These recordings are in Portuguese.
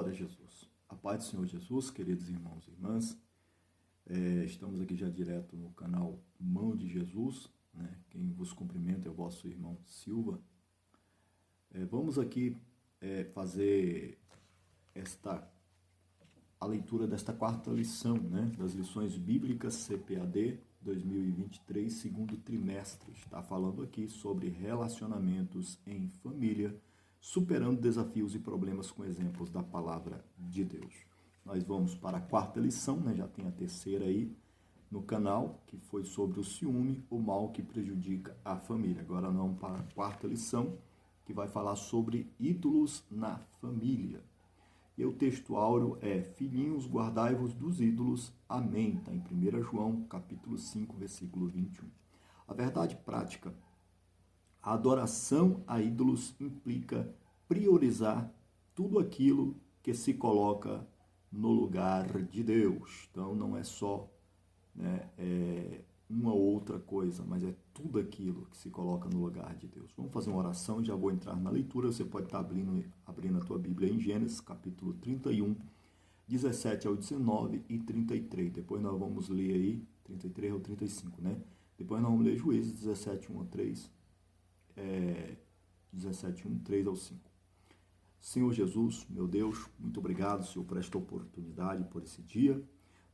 Glória a Jesus. A paz do Senhor Jesus, queridos irmãos e irmãs. Estamos aqui já direto no canal Mão de Jesus, né? Quem vos cumprimenta é o vosso irmão Silva. Vamos aqui fazer a leitura desta quarta lição, né? Das lições bíblicas CPAD 2023, segundo trimestre. Está falando aqui sobre relacionamentos em família, superando desafios e problemas com exemplos da palavra de Deus. Nós vamos para a quarta lição, né? Já tem a terceira aí no canal, que foi sobre o ciúme, o mal que prejudica a família. Agora nós vamos para a quarta lição, que vai falar sobre ídolos na família. E o texto áureo é: filhinhos, guardai-vos dos ídolos. Amém. Está em 1 João, capítulo 5, versículo 21. A verdade prática: a adoração a ídolos implica priorizar tudo aquilo que se coloca no lugar de Deus. Então não é só uma outra coisa, mas é tudo aquilo que se coloca no lugar de Deus. Vamos fazer uma oração e já vou entrar na leitura. Você pode estar abrindo a tua Bíblia em Gênesis, capítulo 31, 17 ao 19 e 33. Depois nós vamos ler aí, 33 ao 35, né? Depois nós vamos ler Juízes 17, 1 a 3, 17, 1, 3 ao 5. Senhor Jesus, meu Deus, muito obrigado, Senhor, por esta oportunidade, por esse dia.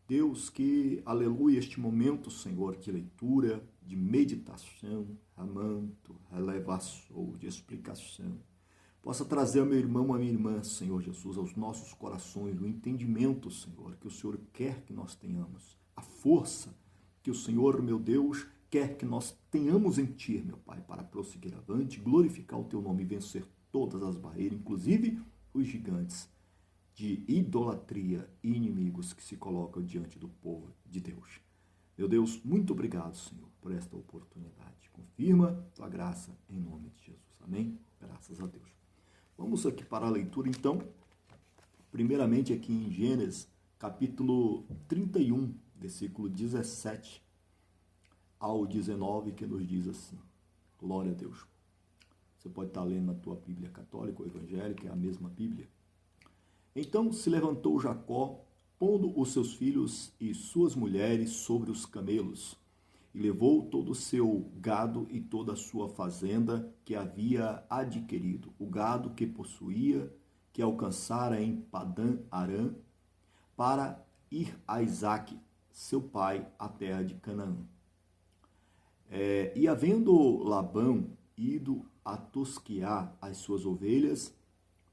Deus, que, aleluia, este momento, Senhor, de leitura, de meditação, amanto, relevação, de explicação, possa trazer ao meu irmão, a minha irmã, Senhor Jesus, aos nossos corações, o entendimento, Senhor, que o Senhor quer que nós tenhamos, a força que o Senhor, meu Deus, quer que nós tenhamos em Ti, meu Pai, para prosseguir avante, glorificar o Teu nome e vencer todas as barreiras, inclusive os gigantes de idolatria e inimigos que se colocam diante do povo de Deus. Meu Deus, muito obrigado, Senhor, por esta oportunidade. Confirma Tua graça em nome de Jesus. Amém? Graças a Deus. Vamos aqui para a leitura, então. Primeiramente aqui em Gênesis, capítulo 31, versículo 17 ao 19, que nos diz assim. Glória a Deus. Você pode estar lendo na tua Bíblia católica ou evangélica, é a mesma Bíblia. Então se levantou Jacó, pondo os seus filhos e suas mulheres sobre os camelos, e levou todo o seu gado e toda a sua fazenda que havia adquirido, o gado que possuía, que alcançara em Padã Arã, para ir a Isaque, seu pai, à terra de Canaã. E havendo Labão ido a tosquear as suas ovelhas,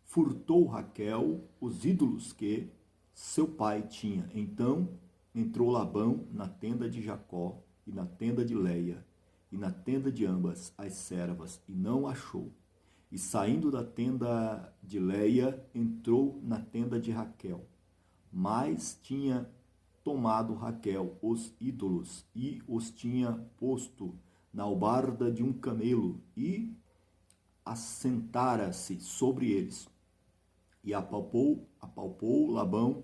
furtou Raquel os ídolos que seu pai tinha. Então entrou Labão na tenda de Jacó e na tenda de Leia e na tenda de ambas as servas e não achou. E saindo da tenda de Leia, entrou na tenda de Raquel. Mas tinha tomado Raquel os ídolos e os tinha posto na albarda de um camelo e assentara-se sobre eles. E apalpou Labão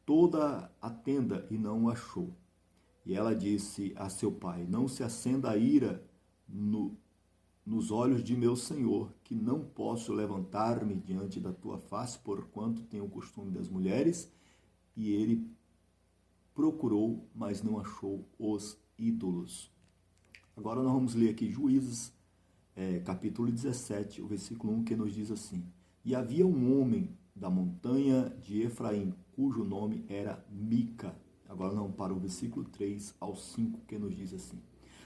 toda a tenda e não o achou. E ela disse a seu pai: não se acenda a ira nos olhos de meu senhor, que não posso levantar-me diante da tua face, porquanto tenho o costume das mulheres. E ele procurou, mas não achou os ídolos. Agora nós vamos ler aqui Juízes, capítulo 17, o versículo 1, que nos diz assim: e havia um homem da montanha de Efraim, cujo nome era Mica. Agora não, para o versículo 3 ao 5, que nos diz assim: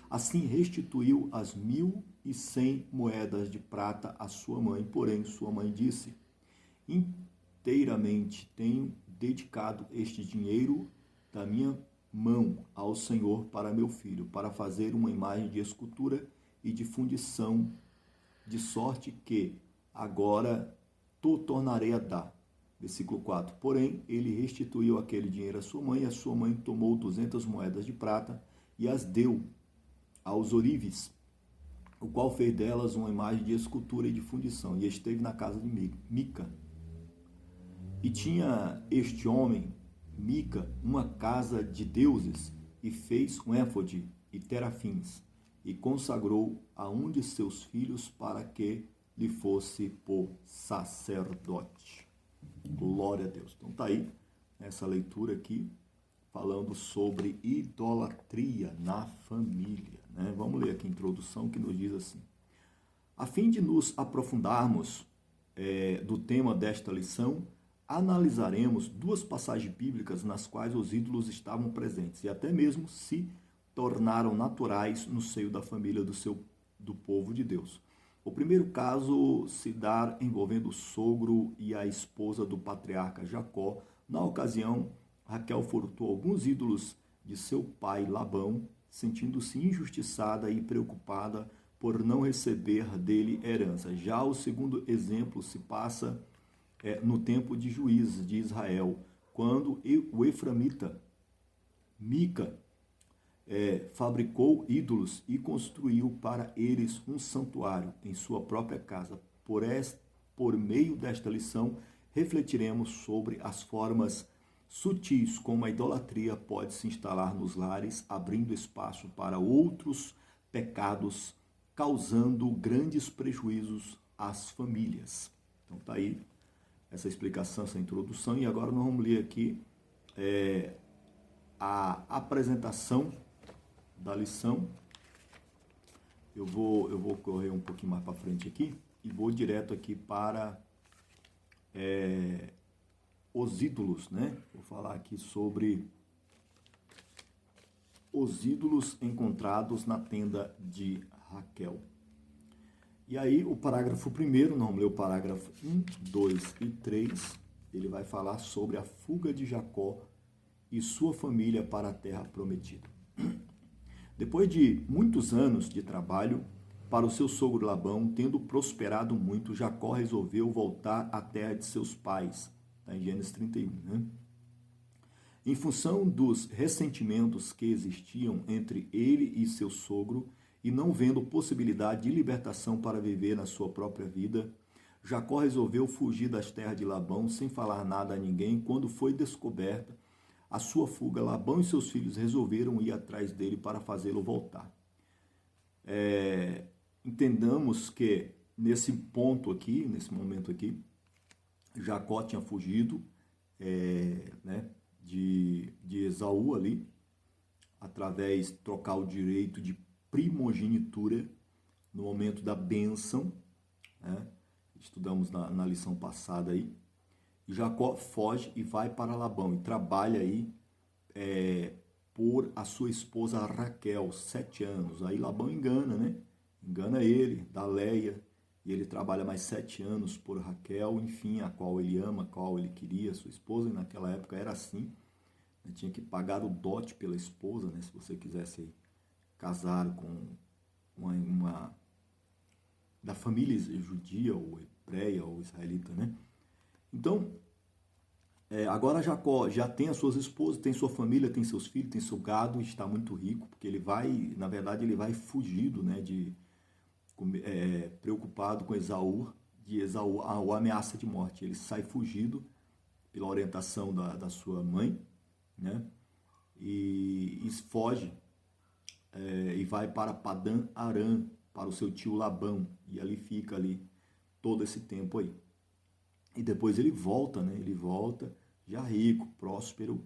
assim restituiu as 1.100 moedas de prata à sua mãe, porém sua mãe disse: inteiramente tenho dedicado este dinheiro da minha mão ao Senhor para meu filho, para fazer uma imagem de escultura e de fundição, de sorte que agora tu tornarei a dar. Versículo 4. Porém, ele restituiu aquele dinheiro à sua mãe, e a sua mãe tomou 200 moedas de prata e as deu aos ourives, o qual fez delas uma imagem de escultura e de fundição, e esteve na casa de Mica. E tinha este homem, Mica, uma casa de deuses, e fez um éfode e terafins, e consagrou a um de seus filhos para que lhe fosse por sacerdote. Glória a Deus. Então tá aí essa leitura aqui, falando sobre idolatria na família, né? Vamos ler aqui a introdução que nos diz assim: a fim de nos aprofundarmos do tema desta lição, analisaremos duas passagens bíblicas nas quais os ídolos estavam presentes e até mesmo se tornaram naturais no seio da família do povo de Deus. O primeiro caso se dá envolvendo o sogro e a esposa do patriarca Jacó. Na ocasião, Raquel furtou alguns ídolos de seu pai Labão, sentindo-se injustiçada e preocupada por não receber dele herança. Já o segundo exemplo se passa no tempo de Juízes de Israel, quando o eframita Mica fabricou ídolos e construiu para eles um santuário em sua própria casa. Por meio desta lição, refletiremos sobre as formas sutis como a idolatria pode se instalar nos lares, abrindo espaço para outros pecados, causando grandes prejuízos às famílias. Então tá aí essa explicação, essa introdução, e agora nós vamos ler aqui a apresentação da lição. Eu vou correr um pouquinho mais para frente aqui e vou direto aqui para os ídolos, né? Vou falar aqui sobre os ídolos encontrados na tenda de Raquel. E aí o parágrafo primeiro, nós vamos ler o parágrafo 1, 2 e 3, ele vai falar sobre a fuga de Jacó e sua família para a terra prometida. Depois de muitos anos de trabalho para o seu sogro Labão, tendo prosperado muito, Jacó resolveu voltar à terra de seus pais. Está em Gênesis 31, né? Em função dos ressentimentos que existiam entre ele e seu sogro, e não vendo possibilidade de libertação para viver na sua própria vida, Jacó resolveu fugir das terras de Labão sem falar nada a ninguém. Quando foi descoberta a sua fuga, Labão e seus filhos resolveram ir atrás dele para fazê-lo voltar. Entendamos que nesse ponto aqui, nesse momento aqui, Jacó tinha fugido de Esaú ali, através de trocar o direito de primogenitura no momento da bênção, né? Estudamos na lição passada aí. E Jacó foge e vai para Labão e trabalha aí por a sua esposa Raquel, 7 anos. Aí Labão engana, né? Engana ele, dá Leia, e ele trabalha mais 7 anos por Raquel, enfim, a qual ele ama, a qual ele queria, sua esposa, e naquela época era assim, né? Tinha que pagar o dote pela esposa, né? Se você quisesse casar com uma da família judia, ou hebreia, ou israelita, né? Então, agora Jacó já tem as suas esposas, tem sua família, tem seus filhos, tem seu gado, está muito rico, porque ele vai, na verdade, ele vai fugido, né, preocupado com Esaú, a ameaça de morte. Ele sai fugido pela orientação da sua mãe, né, e foge, e vai para Padã Arã, para o seu tio Labão, e ali fica ali todo esse tempo aí. E depois ele volta, né? Ele volta já rico, próspero,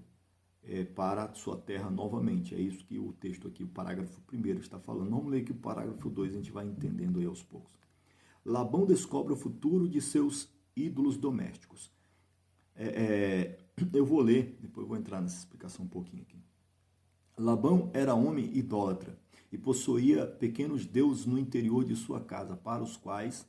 para a sua terra novamente. É isso que o texto aqui, o parágrafo 1 está falando. Vamos ler aqui o parágrafo 2, a gente vai entendendo aí aos poucos. Labão descobre o futuro de seus ídolos domésticos. Eu vou ler, depois eu vou entrar nessa explicação um pouquinho aqui. Labão era homem idólatra e possuía pequenos deuses no interior de sua casa, para os quais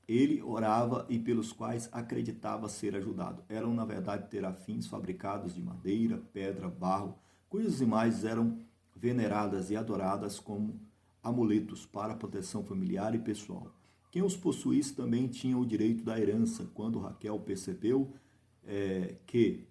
ele orava e pelos quais acreditava ser ajudado. Eram, na verdade, terafins fabricados de madeira, pedra, barro, cujas imagens eram veneradas e adoradas como amuletos para proteção familiar e pessoal. Quem os possuísse também tinha o direito da herança. Quando Raquel percebeu que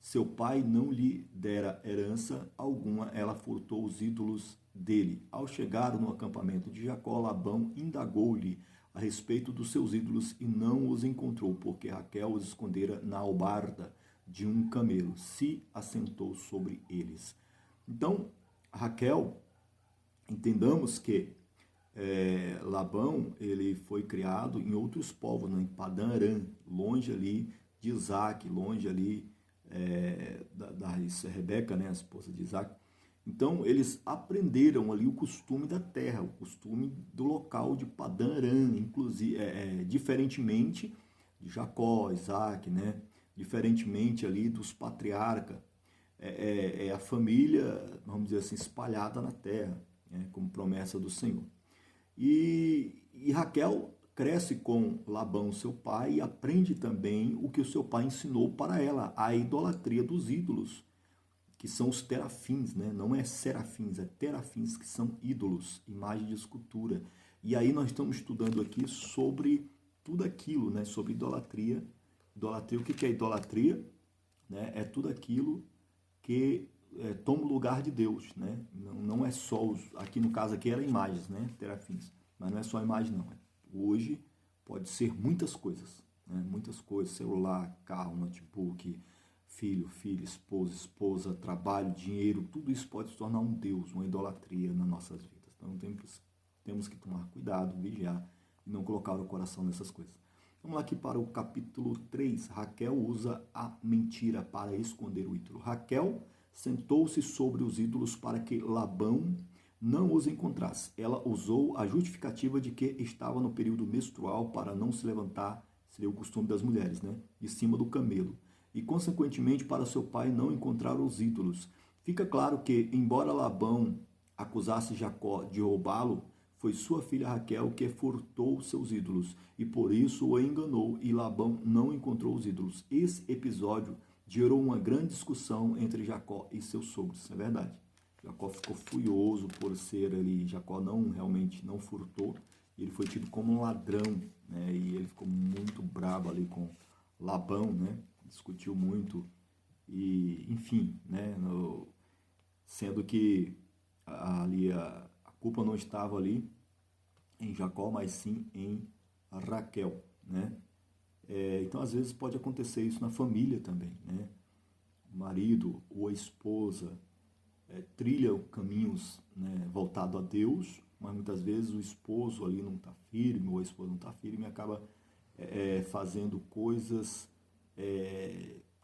seu pai não lhe dera herança alguma, ela furtou os ídolos dele. Ao chegar no acampamento de Jacó, Labão indagou-lhe a respeito dos seus ídolos e não os encontrou, porque Raquel os escondera na albarda de um camelo, se assentou sobre eles. Então, Raquel, entendamos que Labão, ele foi criado em outros povos, em Padã Arã, longe ali de Isaac, longe ali da Rebeca, né, a esposa de Isaac. Então, eles aprenderam ali o costume da terra, o costume do local de Padã Arã, inclusive, diferentemente de Jacó, Isaac, né? Diferentemente ali dos patriarcas. É a família, vamos dizer assim, espalhada na terra, né? Como promessa do Senhor. E Raquel cresce com Labão, seu pai, e aprende também o que o seu pai ensinou para ela, a idolatria dos ídolos, que são os terafins, né? Não é serafins, é terafins, que são ídolos, imagem de escultura. E aí nós estamos estudando aqui sobre tudo aquilo, né? Sobre idolatria. Idolatria, o que é idolatria? Né? É tudo aquilo que toma o lugar de Deus, né? Não é só, aqui no caso aqui era imagens, né? Terafins, mas não é só imagem não. Hoje pode ser muitas coisas, né? Muitas coisas, celular, carro, notebook, filho, filha, esposa, trabalho, dinheiro, tudo isso pode se tornar um Deus, uma idolatria nas nossas vidas. Então temos que tomar cuidado, vigiar e não colocar o coração nessas coisas. Vamos lá aqui para o capítulo 3. Raquel usa a mentira para esconder o ídolo. Raquel sentou-se sobre os ídolos para que Labão não os encontrasse. Ela usou a justificativa de que estava no período menstrual para não se levantar, seria o costume das mulheres, né? De cima do camelo. E, consequentemente, para seu pai não encontrar os ídolos. Fica claro que, embora Labão acusasse Jacó de roubá-lo, foi sua filha Raquel que furtou seus ídolos, e por isso o enganou, e Labão não encontrou os ídolos. Esse episódio gerou uma grande discussão entre Jacó e seus sogros, isso é verdade. Jacó ficou furioso por ser ali, Jacó realmente não furtou, e ele foi tido como um ladrão, né? E ele ficou muito bravo ali com Labão, né? Discutiu muito, e enfim, né? Sendo que ali a culpa não estava ali em Jacó, mas sim em Raquel, né? Então, às vezes, pode acontecer isso na família também, né? O marido ou a esposa trilha caminhos, né, voltado a Deus, mas muitas vezes o esposo ali não está firme, ou a esposa não está firme, e acaba fazendo coisas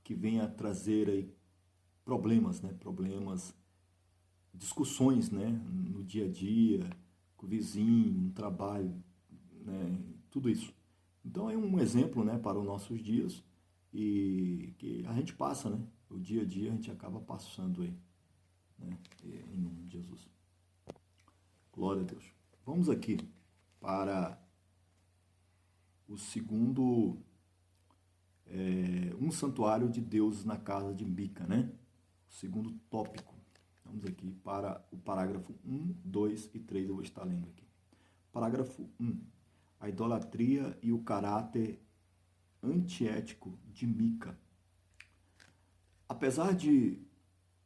que venham a trazer aí problemas, né? Problemas, discussões, né? No dia a dia, com o vizinho, no trabalho, né? Tudo isso. Então é um exemplo, né, para os nossos dias, e que a gente passa, né? O dia a dia a gente acaba passando aí, né? Em nome de Jesus. Glória a Deus. Vamos aqui para o segundo, um santuário de deuses na casa de Mica, né? O segundo tópico. Vamos aqui para o parágrafo 1, 2 e 3, eu vou estar lendo aqui. Parágrafo 1. A idolatria e o caráter antiético de Mica. Apesar de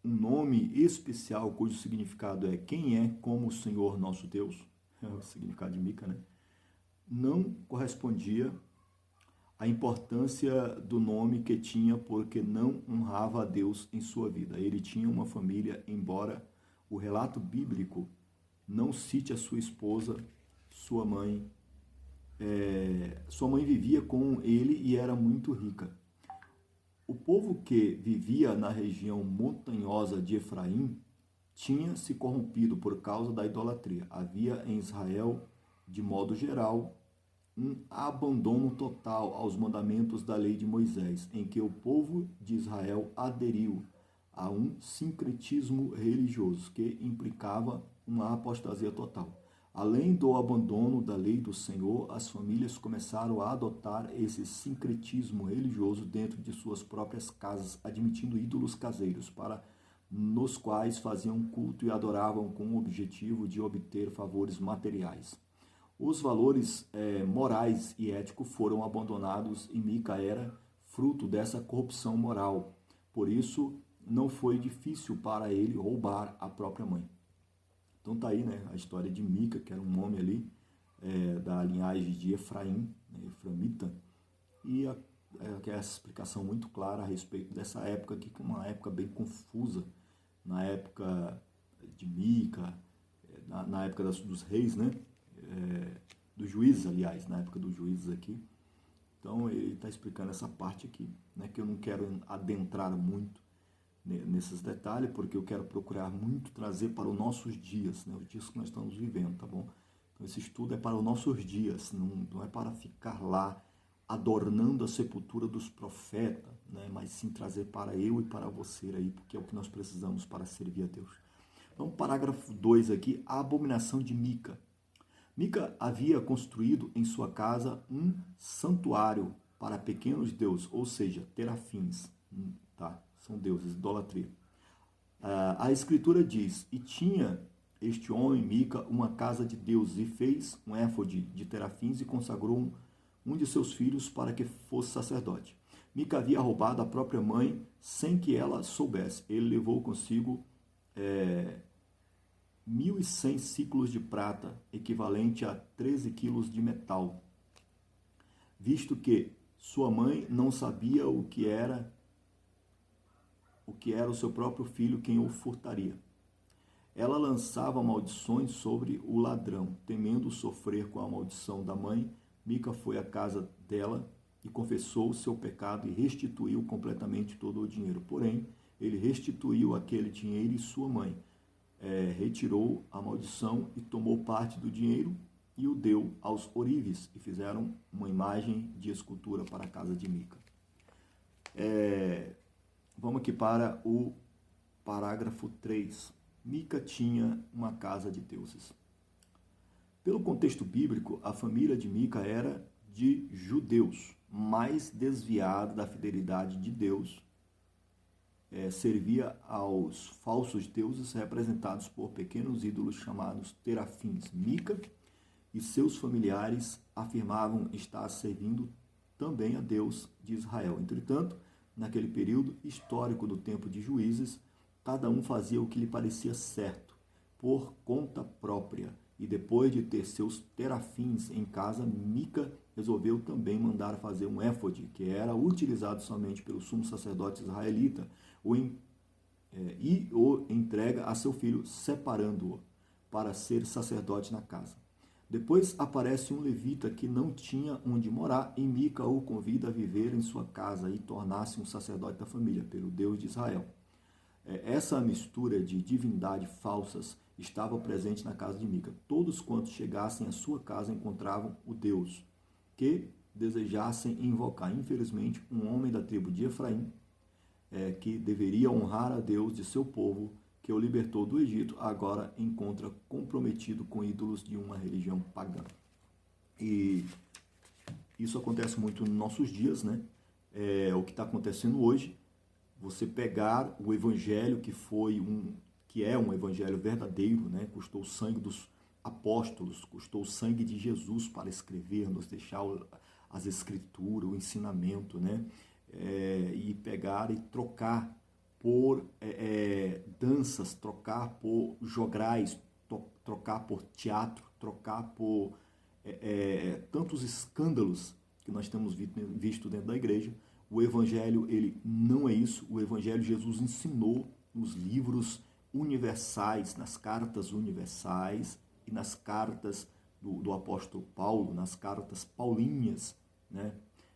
um nome especial cujo significado é quem é como o Senhor nosso Deus, é o significado de Mica, né? Não correspondia à importância do nome que tinha, porque não honrava a Deus em sua vida. Ele tinha uma família, embora o relato bíblico não cite a sua esposa, sua mãe. Sua mãe vivia com ele e era muito rica. O povo que vivia na região montanhosa de Efraim tinha se corrompido por causa da idolatria. Havia em Israel, de modo geral, um abandono total aos mandamentos da lei de Moisés, em que o povo de Israel aderiu a um sincretismo religioso que implicava uma apostasia total. Além do abandono da lei do Senhor, as famílias começaram a adotar esse sincretismo religioso dentro de suas próprias casas, admitindo ídolos caseiros, nos quais faziam culto e adoravam com o objetivo de obter favores materiais. Os valores morais e éticos foram abandonados e Mica era fruto dessa corrupção moral. Por isso, não foi difícil para ele roubar a própria mãe. Então tá aí, né, a história de Mica, que era um nome ali da linhagem de Efraim, né, Efraimita, e que é essa explicação muito clara a respeito dessa época aqui, que é uma época bem confusa, na época de Mica, na época dos reis, né, dos juízes, aliás, na época dos juízes aqui, Então, ele está explicando essa parte aqui, né, que eu não quero adentrar muito nesses detalhes, porque eu quero procurar muito trazer para os nossos dias, né, os dias que nós estamos vivendo, tá bom? Então, esse estudo é para os nossos dias, não é para ficar lá adornando a sepultura dos profetas, né, mas sim trazer para eu e para você aí, porque é o que nós precisamos para servir a Deus. Então, parágrafo 2 aqui, a abominação de Mica. Mica havia construído em sua casa um santuário para pequenos deuses, ou seja, terafins, tá? São deuses, idolatria. A escritura diz, e tinha este homem, Mica, uma casa de Deus, e fez um éfode de terafins e consagrou um de seus filhos para que fosse sacerdote. Mica havia roubado a própria mãe sem que ela soubesse. Ele levou consigo 1.100 ciclos de prata, equivalente a 13 quilos de metal, visto que sua mãe não sabia o que era o seu próprio filho quem o furtaria. Ela lançava maldições sobre o ladrão. Temendo sofrer com a maldição da mãe, Mica foi à casa dela e confessou o seu pecado e restituiu completamente todo o dinheiro. Porém, ele restituiu aquele dinheiro e sua mãe retirou a maldição e tomou parte do dinheiro e o deu aos ourives, e fizeram uma imagem de escultura para a casa de Mica. Vamos aqui para o parágrafo 3. Mica tinha uma casa de deuses. Pelo contexto bíblico, a família de Mica era de judeus, mais desviada da fidelidade de Deus, servia aos falsos deuses representados por pequenos ídolos chamados terafins. Mica e seus familiares afirmavam estar servindo também a Deus de Israel. Entretanto, naquele período histórico do tempo de Juízes, cada um fazia o que lhe parecia certo, por conta própria. E depois de ter seus terafins em casa, Mica resolveu também mandar fazer um éfode, que era utilizado somente pelo sumo sacerdote israelita, e o entrega a seu filho, separando-o para ser sacerdote na casa. Depois aparece um levita que não tinha onde morar, e Mica o convida a viver em sua casa e tornar-se um sacerdote da família, pelo Deus de Israel. Essa mistura de divindade falsas estava presente na casa de Mica. Todos quantos chegassem à sua casa encontravam o Deus que desejassem invocar. Infelizmente, um homem da tribo de Efraim, que deveria honrar a Deus de seu povo, que o libertou do Egito, agora encontra comprometido com ídolos de uma religião pagã. E isso acontece muito nos nossos dias, né? O que está acontecendo hoje, você pegar o evangelho que é um evangelho verdadeiro, né? Custou o sangue dos apóstolos, custou o sangue de Jesus para escrever, nos deixar as escrituras, o ensinamento, né? E pegar e trocar por danças, trocar por jograis, trocar por teatro, trocar por tantos escândalos que nós temos visto dentro da igreja. O evangelho, ele não é isso. O evangelho, Jesus ensinou nos livros universais, nas cartas universais e nas cartas do apóstolo Paulo, nas cartas paulinhas, né?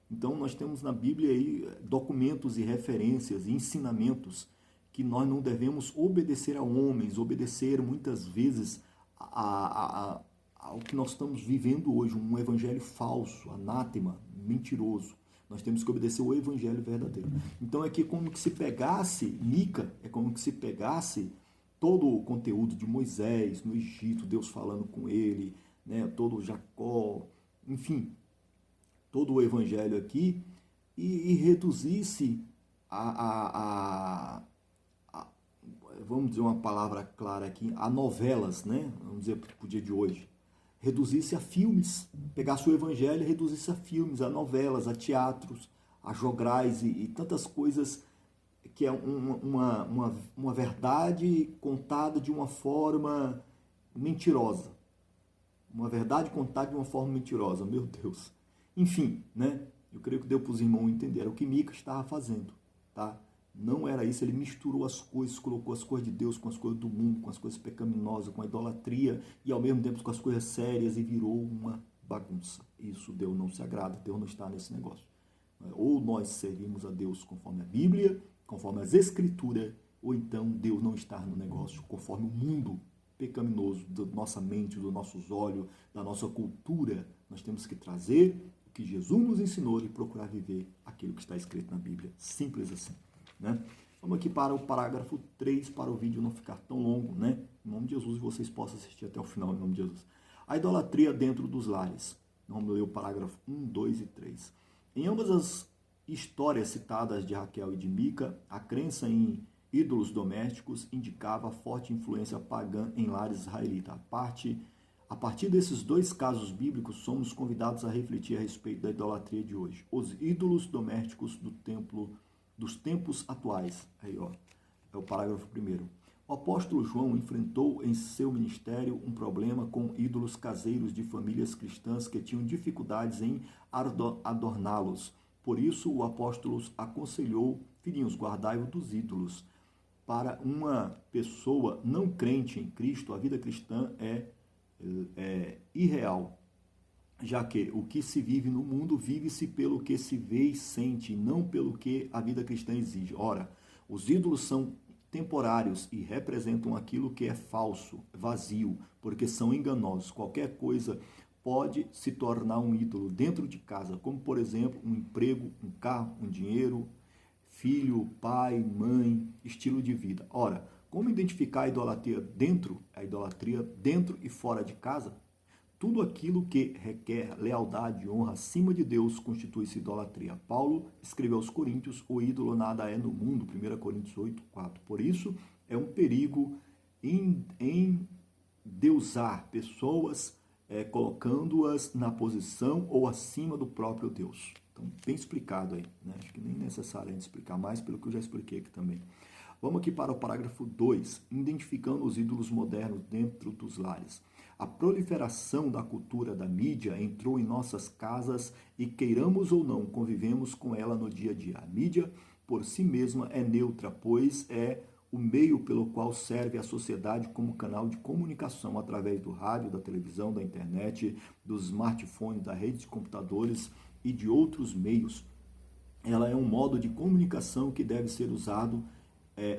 Então, nós temos na Bíblia aí documentos e referências e ensinamentos que nós não devemos obedecer a homens, obedecer muitas vezes ao que nós estamos vivendo hoje, um evangelho falso, anátema, mentiroso. Nós temos que obedecer o evangelho verdadeiro. Então, é como que se pegasse Mica, é como que se pegasse todo o conteúdo de Moisés no Egito, Deus falando com ele, né, todo Jacó, enfim, todo o evangelho aqui, e reduzisse vamos dizer uma palavra clara aqui, a novelas, né? Vamos dizer para o dia de hoje. Reduzisse a filmes, pegasse o evangelho e reduzisse a filmes, a novelas, a teatros, a jograis e tantas coisas que é uma verdade contada de uma forma mentirosa. Uma verdade contada de uma forma mentirosa, meu Deus. Enfim, né? Eu creio que deu para os irmãos entenderem o que Mica estava fazendo, tá? Não era isso, ele misturou as coisas, colocou as coisas de Deus com as coisas do mundo, com as coisas pecaminosas, com a idolatria e ao mesmo tempo com as coisas sérias e virou uma bagunça. Isso Deus não se agrada, Deus não está nesse negócio. Ou nós servimos a Deus conforme a Bíblia, conforme as Escrituras, ou então Deus não está no negócio conforme o mundo pecaminoso da nossa mente, dos nossos olhos, da nossa cultura. Nós temos que trazer o que Jesus nos ensinou e procurar viver aquilo que está escrito na Bíblia. Simples assim, né? Vamos aqui para o parágrafo 3, para o vídeo não ficar tão longo, né? Em nome de Jesus, vocês possam assistir até o final, em nome de Jesus. A idolatria dentro dos lares. Vamos ler o parágrafo 1, 2 e 3. Em ambas as histórias citadas de Raquel e de Mica, a crença em ídolos domésticos indicava forte influência pagã em lares israelitas. A partir desses dois casos bíblicos, somos convidados a refletir a respeito da idolatria de hoje. Os ídolos domésticos dos tempos atuais. Aí, ó, é o parágrafo 1º. O apóstolo João enfrentou em seu ministério um problema com ídolos caseiros de famílias cristãs que tinham dificuldades em adorná-los. Por isso, o apóstolo aconselhou: filhinhos, guardai-vos dos ídolos. Para uma pessoa não crente em Cristo, a vida cristã é irreal, já que o que se vive no mundo vive-se pelo que se vê e sente, não pelo que a vida cristã exige. Ora, os ídolos são temporários e representam aquilo que é falso, vazio, porque são enganosos. Qualquer coisa pode se tornar um ídolo dentro de casa, como, por exemplo, um emprego, um carro, um dinheiro, filho, pai, mãe, estilo de vida. Ora, como identificar a idolatria dentro e fora de casa? Tudo aquilo que requer lealdade e honra acima de Deus constitui-se idolatria. Paulo escreveu aos Coríntios: o ídolo nada é no mundo, 1 Coríntios 8, 4. Por isso, é um perigo em deusar pessoas, colocando-as na posição ou acima do próprio Deus. Então, bem explicado aí, né? Acho que nem é necessário a gente explicar mais, pelo que eu já expliquei aqui também. Vamos aqui para o parágrafo 2, identificando os ídolos modernos dentro dos lares. A proliferação da cultura da mídia entrou em nossas casas e, queiramos ou não, convivemos com ela no dia a dia. A mídia, por si mesma, é neutra, pois é o meio pelo qual serve a sociedade como canal de comunicação através do rádio, da televisão, da internet, dos smartphones, da rede de computadores e de outros meios. Ela é um modo de comunicação que deve ser usado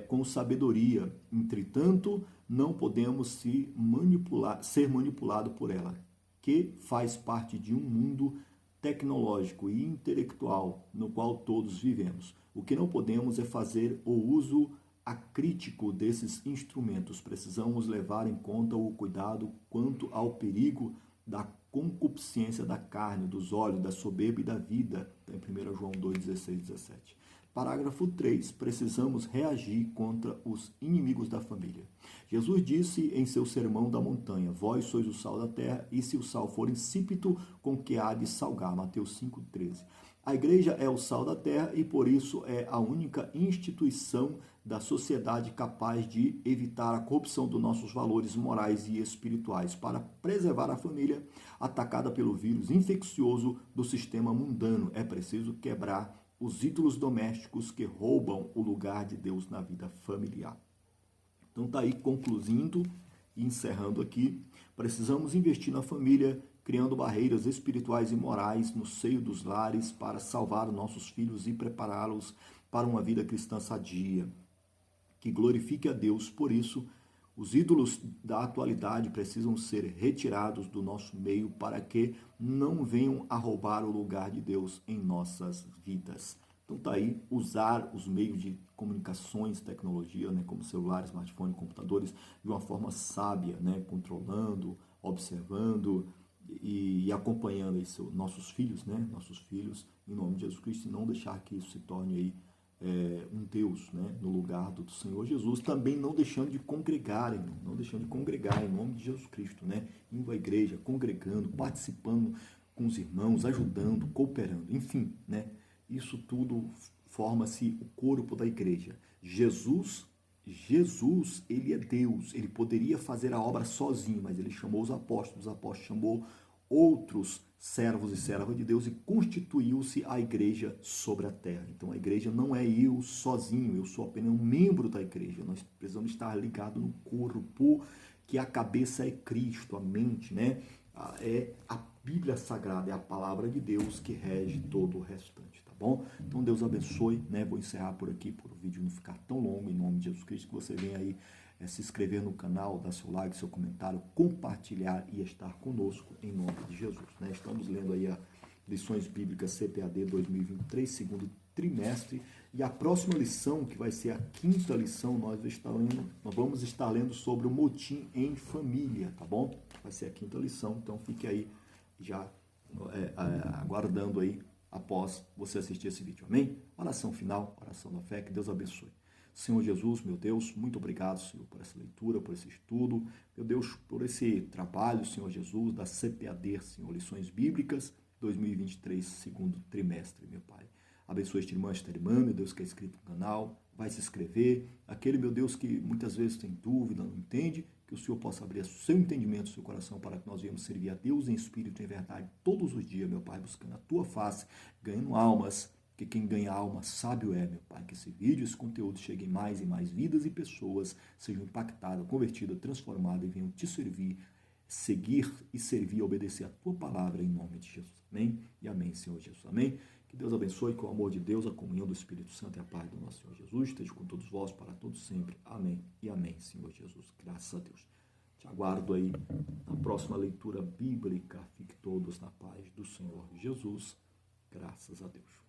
com sabedoria. Entretanto, não podemos ser manipulado por ela, que faz parte de um mundo tecnológico e intelectual no qual todos vivemos. O que não podemos é fazer o uso acrítico desses instrumentos. Precisamos levar em conta o cuidado quanto ao perigo da concupiscência da carne, dos olhos, da soberba e da vida. Em 1 João 2, 16, 17. Parágrafo 3. Precisamos reagir contra os inimigos da família. Jesus disse em seu sermão da montanha: vós sois o sal da terra, e se o sal for insípido, com que há de salgar? Mateus 5,13. A igreja é o sal da terra e, por isso, é a única instituição da sociedade capaz de evitar a corrupção dos nossos valores morais e espirituais, para preservar a família atacada pelo vírus infeccioso do sistema mundano. É preciso quebrar os ídolos domésticos que roubam o lugar de Deus na vida familiar. Então está aí, concluindo e encerrando aqui. Precisamos investir na família, criando barreiras espirituais e morais no seio dos lares para salvar nossos filhos e prepará-los para uma vida cristã sadia, que glorifique a Deus. Por isso, os ídolos da atualidade precisam ser retirados do nosso meio para que não venham a roubar o lugar de Deus em nossas vidas. Então está aí, usar os meios de comunicações, tecnologia, né, como celular, smartphone, computadores, de uma forma sábia, né, controlando, observando e acompanhando aí nossos filhos, em nome de Jesus Cristo, e não deixar que isso se torne aí um Deus, né, no lugar do Senhor Jesus, também não deixando de congregar, irmão, não deixando de congregar em nome de Jesus Cristo, né, indo à igreja, congregando, participando com os irmãos, ajudando, cooperando, enfim, né, isso tudo forma-se o corpo da igreja. Jesus, ele é Deus, ele poderia fazer a obra sozinho, mas ele chamou os apóstolos chamou outros servos e servas de Deus e constituiu-se a igreja sobre a terra. Então a igreja não é eu sozinho, eu sou apenas um membro da igreja. Nós precisamos estar ligados no corpo que a cabeça é Cristo, a mente, né? É a Bíblia Sagrada, é a palavra de Deus que rege todo o restante, tá bom? Então Deus abençoe, né? Vou encerrar por aqui, por o vídeo não ficar tão longo, em nome de Jesus Cristo, que você venha aí se inscrever no canal, dar seu like, seu comentário, compartilhar e estar conosco em nome de Jesus, né? Estamos lendo aí a Lições Bíblicas CPAD 2023, segundo trimestre, e a próxima lição, que vai ser a quinta lição, nós vamos estar lendo sobre o motim em família, tá bom? Vai ser a quinta lição, então fique aí já aguardando aí após você assistir esse vídeo, amém? Oração final, oração da fé, que Deus abençoe. Senhor Jesus, meu Deus, muito obrigado, Senhor, por essa leitura, por esse estudo, meu Deus, por esse trabalho, Senhor Jesus, da CPAD, Senhor, Lições Bíblicas 2023, segundo trimestre, meu Pai. Abençoe esta irmã, meu Deus, que é inscrito no canal, vai se inscrever. Aquele, meu Deus, que muitas vezes tem dúvida, não entende, que o Senhor possa abrir o seu entendimento, o seu coração, para que nós venhamos servir a Deus em espírito e em verdade todos os dias, meu Pai, buscando a Tua face, ganhando almas, que quem ganha alma sábio é, meu Pai. Que esse vídeo, esse conteúdo chegue em mais e mais vidas e pessoas, sejam impactadas, convertidas, transformadas e venham Te servir, seguir e servir, obedecer a Tua palavra em nome de Jesus. Amém? E amém, Senhor Jesus. Amém? Que Deus abençoe, com o amor de Deus, a comunhão do Espírito Santo e a paz do nosso Senhor Jesus esteja com todos vós para todos sempre. Amém e amém, Senhor Jesus. Graças a Deus. Te aguardo aí na próxima leitura bíblica. Fique todos na paz do Senhor Jesus. Graças a Deus.